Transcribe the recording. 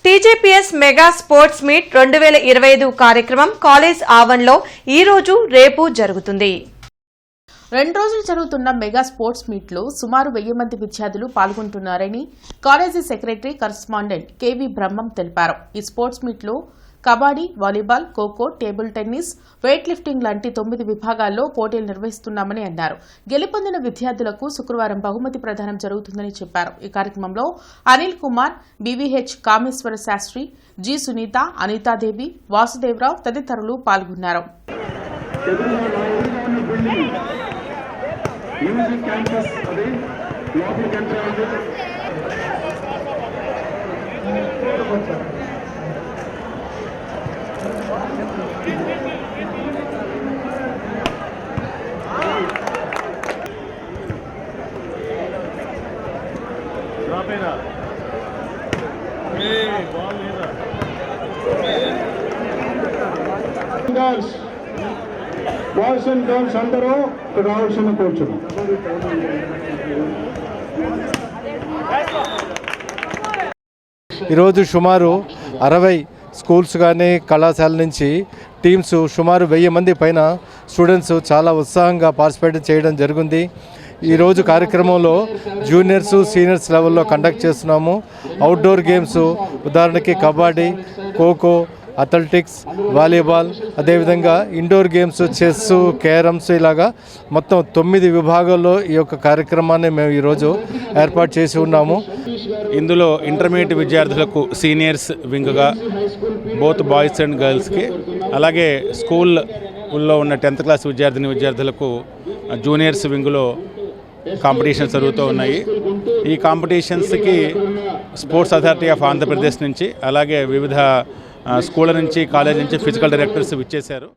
TJPS mega sports meet 2025 కార్యక్రమం college ఆవరణలో ఈ రోజు రేపు జరుగుతుంది. 2 రోజులు జరుగుతున్న మెగా స్పోర్ట్స్ మీట్ లో సుమారు 1000 మంది విద్యార్థులు పాల్గొంటున్నారని కాలేజీ సెక్రటరీ కరెస్పాండెంట్ కేవీ బ్రహ్మం తెలిపారు. ఈ స్పోర్ట్స్ మీట్ లో kabaddi, volleyball, kho kho, table tennis, weight lifting లాంటి 9 విభాగాల్లో పోటీలు నిర్వహిస్తున్నామని అన్నారు. గెలుపొందిన విద్యార్థులకు శుక్రవారం బహుమతి ప్రదానం జరుగుతుందని చెప్పారు. ఈ కార్యక్రమంలో అనిల్ కుమార్, బీవీహెచ్ కామేశ్వర శాస్త్రి, జి సునీత, అనితాదేవి, వాసుదేవరావు తదితరులు పాల్గొన్నారు. బాయ్స్ అండ్ గర్ల్స్ అందరూ రావాల్సిన కూర్చున్నాం. ఈరోజు సుమారు 60 స్కూల్స్ కానీ కళాశాల నుంచి టీమ్స్ సుమారు 1000 మంది పైన స్టూడెంట్స్ చాలా ఉత్సాహంగా పార్టిసిపేట్ చేయడం జరిగింది. ఈరోజు కార్యక్రమంలో జూనియర్స్, సీనియర్స్ లెవెల్లో కండక్ట్ చేస్తున్నాము. అవుట్డోర్ గేమ్స్ ఉదాహరణకి కబడ్డీ, ఖోఖో, అథ్లెటిక్స్, వాలీబాల్, అదేవిధంగా ఇండోర్ గేమ్స్ చెస్, క్యారమ్స్ ఇలాగా మొత్తం 9 విభాగాల్లో ఈ యొక్క కార్యక్రమాన్ని మేము ఈరోజు ఏర్పాటు చేసి ఉన్నాము. ఇందులో ఇంటర్మీడియట్ విద్యార్థులకు సీనియర్స్ వింగ్గా బోత్ బాయ్స్ అండ్ గర్ల్స్కి, అలాగే స్కూల్లో ఉన్న 10th క్లాస్ విద్యార్థులకు జూనియర్స్ వింగ్లో కాంపిటీషన్స్ జరుగుతూ ఉన్నాయి. ఈ కాంపిటీషన్స్కి స్పోర్ట్స్ అథారిటీ ఆఫ్ ఆంధ్రప్రదేశ్ నుంచి, అలాగే వివిధ స్కూళ్ళ నుంచి, కాలేజ్ నుంచి ఫిజికల్ డైరెక్టర్స్ విచ్చేశారు.